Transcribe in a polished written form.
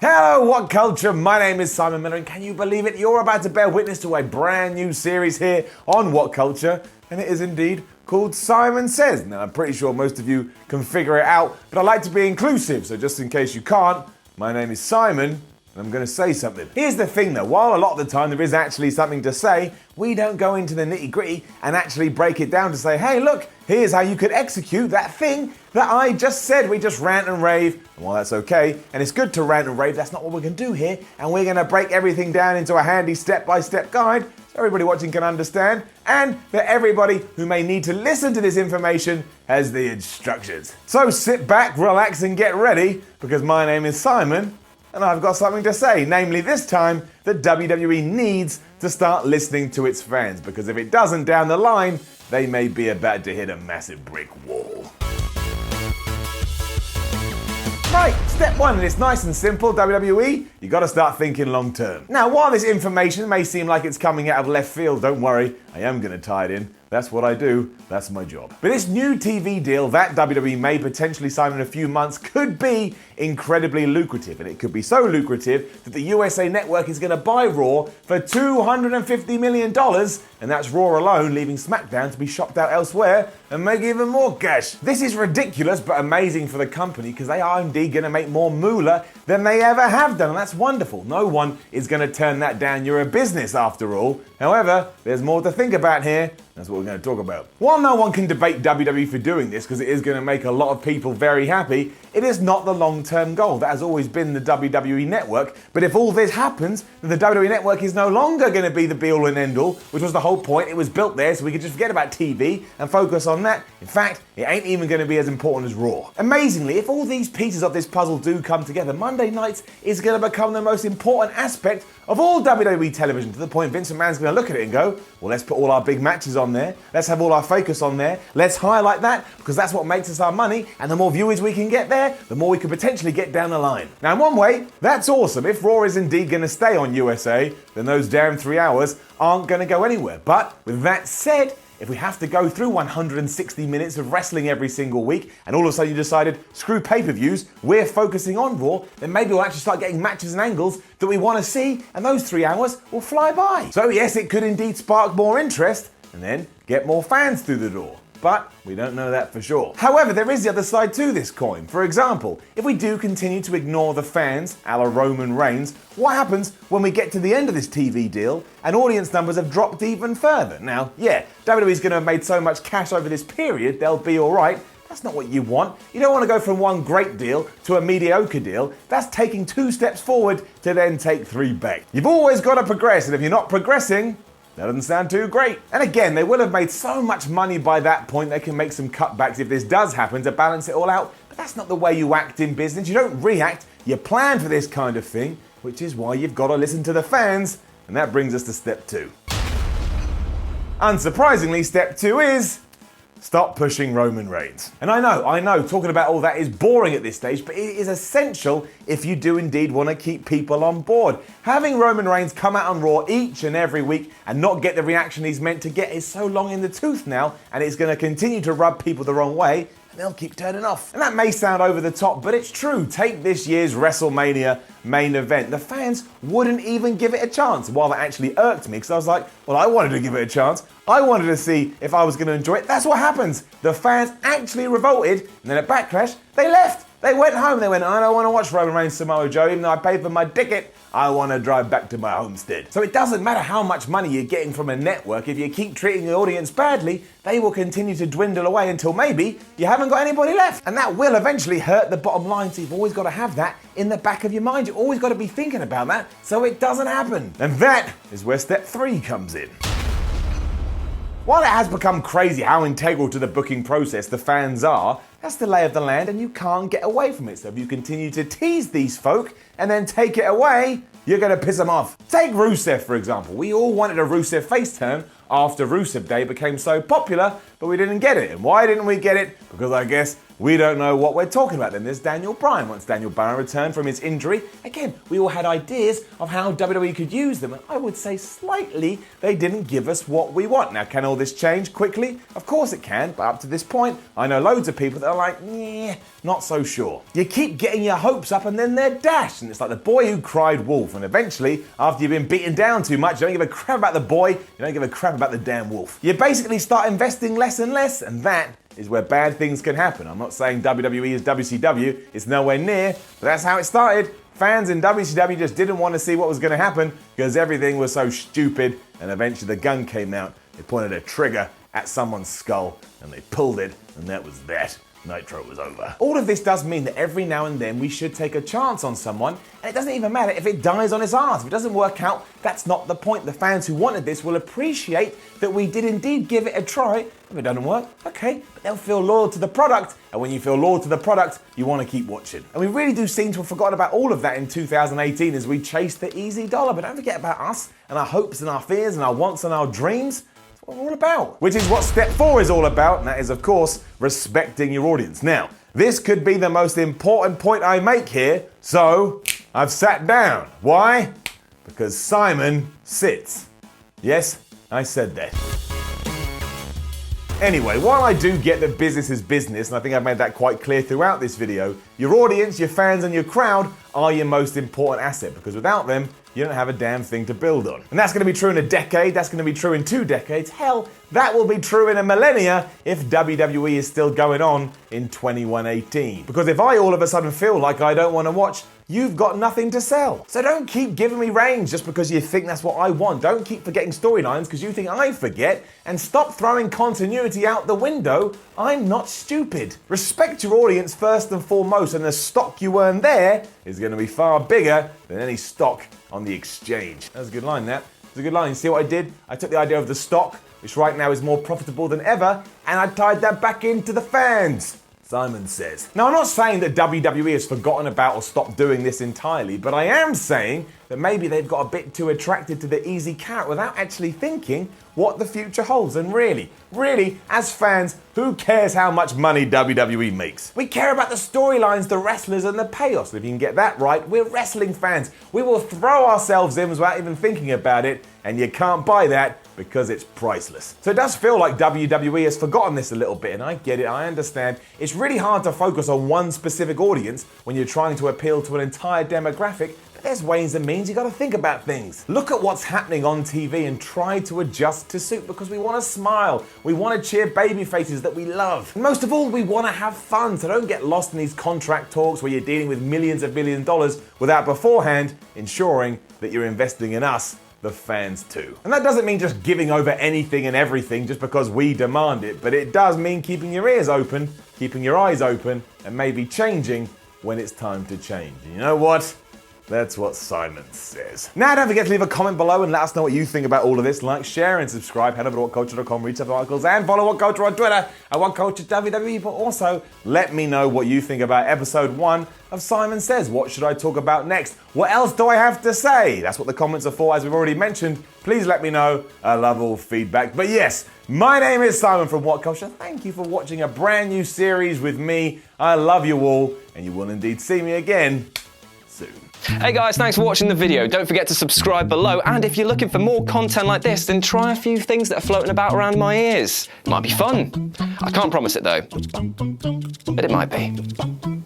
Hello, What Culture? My name is Simon Miller, and can you believe it? You're about to bear witness to a brand new series here on What Culture, and it is indeed called Simon Says. Now, I'm pretty sure most of you can figure it out, but I like to be inclusive, so just in case you can't, my name is Simon, and I'm going to say something. Here's the thing though, while a lot of the time there is actually something to say, we don't go into the nitty-gritty and actually break it down to say, hey look, here's how you could execute that thing that I just said. We just rant and rave, and while that's okay, and it's good to rant and rave, that's not what we're going to do here, and we're going to break everything down into a handy step-by-step guide so everybody watching can understand, and that everybody who may need to listen to this information has the instructions. So sit back, relax, and get ready, because my name is Simon, and I've got something to say, namely this time that WWE needs to start listening to its fans, because if it doesn't down the line, they may be about to hit a massive brick wall. Right, step one, and it's nice and simple, WWE, you gotta start thinking long term. Now, while this information may seem like it's coming out of left field, don't worry, I am gonna tie it in. That's what I do, that's my job. But this new TV deal that WWE may potentially sign in a few months could be incredibly lucrative, and it could be so lucrative that the USA Network is gonna buy Raw for $250 million, and that's Raw alone, leaving SmackDown to be shopped out elsewhere and make even more cash. This is ridiculous but amazing for the company, because they are indeed gonna make more moolah than they ever have done, and that's wonderful. No one is gonna turn that down. You're a business after all. However, there's more to think about here. That's what we're going to talk about. While no one can debate WWE for doing this, because it is going to make a lot of people very happy, it is not the long-term goal. That has always been the WWE Network. But if all this happens, then the WWE Network is no longer going to be the be-all and end-all, which was the whole point. It was built there so we could just forget about TV and focus on that. In fact, it ain't even going to be as important as Raw. Amazingly, if all these pieces of this puzzle do come together, Monday nights is going to become the most important aspect of all WWE television, to the point Vince McMahon's going to look at it and go, well, let's put all our big matches on there. Let's have all our focus on there. Let's highlight that, because that's what makes us our money, and the more viewers we can get there, the more we could potentially get down the line. Now, in one way, that's awesome. If Raw is indeed going to stay on USA, then those damn 3 hours aren't going to go anywhere. But with that said, if we have to go through 160 minutes of wrestling every single week, and all of a sudden you decided, screw pay-per-views, we're focusing on Raw, then maybe we'll actually start getting matches and angles that we want to see, and those 3 hours will fly by. So yes, it could indeed spark more interest, and then get more fans through the door. But we don't know that for sure. However, there is the other side to this coin. For example, if we do continue to ignore the fans, a la Roman Reigns, what happens when we get to the end of this TV deal and audience numbers have dropped even further? Now, yeah, WWE's going to have made so much cash over this period, they'll be alright. That's not what you want. You don't want to go from one great deal to a mediocre deal. That's taking 2 steps forward to then take 3 back. You've always got to progress, and if you're not progressing, that doesn't sound too great. And again, they will have made so much money by that point, they can make some cutbacks if this does happen to balance it all out. But that's not the way you act in business. You don't react, you plan for this kind of thing, which is why you've got to listen to the fans. And that brings us to step 2. Unsurprisingly, step 2 is stop pushing Roman Reigns. And I know, talking about all that is boring at this stage, but it is essential if you do indeed want to keep people on board. Having Roman Reigns come out on Raw each and every week and not get the reaction he's meant to get is so long in the tooth now, and it's going to continue to rub people the wrong way, and they'll keep turning off. And that may sound over the top, but it's true. Take this year's WrestleMania main event. The fans wouldn't even give it a chance. While that actually irked me, because I was like, well, I wanted to give it a chance. I wanted to see if I was going to enjoy it. That's what happens. The fans actually revolted, and then at Backlash, they left. They went home. They went, I don't want to watch Roman Reigns Samoa Joe, even though I paid for my ticket. I want to drive back to my homestead. So it doesn't matter how much money you're getting from a network. If you keep treating the audience badly, they will continue to dwindle away until maybe you haven't got anybody left. And that will eventually hurt the bottom line. So you've always got to have that in the back of your mind. You've always got to be thinking about that so it doesn't happen. And that is where step 3 comes in. While it has become crazy how integral to the booking process the fans are, that's the lay of the land, and you can't get away from it. So if you continue to tease these folk and then take it away, you're going to piss them off. Take Rusev, for example. We all wanted a Rusev face turn after Rusev Day became so popular, but we didn't get it. And why didn't we get it? Because I guess we don't know what we're talking about. Then there's Daniel Bryan. Once Daniel Bryan returned from his injury, again, we all had ideas of how WWE could use them, and I would say slightly they didn't give us what we want. Now, can all this change quickly? Of course it can, but up to this point, I know loads of people that are like, yeah, not so sure. You keep getting your hopes up and then they're dashed, and it's like the boy who cried wolf, and eventually, after you've been beaten down too much, you don't give a crap about the boy, you don't give a crap about the damn wolf. You basically start investing less and less, and that is where bad things can happen. I'm not saying WWE is WCW, it's nowhere near, but that's how it started. Fans in WCW just didn't want to see what was going to happen because everything was so stupid, and eventually the gun came out, they pointed a trigger at someone's skull, and they pulled it, and that was that. Nitro was over. All of this does mean that every now and then we should take a chance on someone, and it doesn't even matter if it dies on its arse. If it doesn't work out, that's not the point. The fans who wanted this will appreciate that we did indeed give it a try. If it doesn't work, okay, but they'll feel loyal to the product, and when you feel loyal to the product, you want to keep watching. And we really do seem to have forgotten about all of that in 2018 as we chase the easy dollar, but don't forget about us and our hopes and our fears and our wants and our dreams. What we're all about. Which is what step 4 is all about, and that is, of course, respecting your audience. Now, this could be the most important point I make here, so I've sat down. Why? Because Simon sits. Yes, I said that. Anyway, while I do get that business is business, and I think I've made that quite clear throughout this video, your audience, your fans, and your crowd are your most important asset, because without them, you don't have a damn thing to build on. And that's going to be true in a decade, that's going to be true in 2 decades, hell, that will be true in a millennia if WWE is still going on in 2118. Because if I all of a sudden feel like I don't want to watch, you've got nothing to sell. So don't keep giving me reins just because you think that's what I want. Don't keep forgetting storylines because you think I forget, and stop throwing continuity out the window. I'm not stupid. Respect your audience first and foremost, and the stock you earn there is going to be far bigger than any stock on the exchange. That's a good line, that. It's a good line. See what I did? I took the idea of the stock, which right now is more profitable than ever, and I tied that back into the fans. Simon says. Now, I'm not saying that WWE has forgotten about or stopped doing this entirely, but I am saying that maybe they've got a bit too attracted to the easy carrot without actually thinking what the future holds. And really, as fans, who cares how much money WWE makes? We care about the storylines, the wrestlers, and the payoffs. If you can get that right, we're wrestling fans. We will throw ourselves in without even thinking about it, and you can't buy that because it's priceless. So it does feel like WWE has forgotten this a little bit, and I get it, I understand. It's really hard to focus on one specific audience when you're trying to appeal to an entire demographic, but there's ways and means you gotta think about things. Look at what's happening on TV and try to adjust to suit, because we wanna smile, we wanna cheer baby faces that we love. And most of all, we wanna have fun, so don't get lost in these contract talks where you're dealing with millions of dollars without beforehand ensuring that you're investing in us, the fans too. And that doesn't mean just giving over anything and everything just because we demand it, but it does mean keeping your ears open, keeping your eyes open, and maybe changing when it's time to change. And you know what? That's what Simon says. Now, don't forget to leave a comment below and let us know what you think about all of this. Like, share, and subscribe. Head over to whatculture.com, read other articles, and follow WhatCulture on Twitter at WhatCultureWWE. But also, let me know what you think about episode 1 of Simon Says. What should I talk about next? What else do I have to say? That's what the comments are for, as we've already mentioned. Please let me know. I love all feedback. But yes, my name is Simon from What Culture. Thank you for watching a brand new series with me. I love you all, and you will indeed see me again soon. Hey guys, thanks for watching the video. Don't forget to subscribe below, and if you're looking for more content like this, then try a few things that are floating about around my ears. It might be fun. I can't promise it though, but it might be.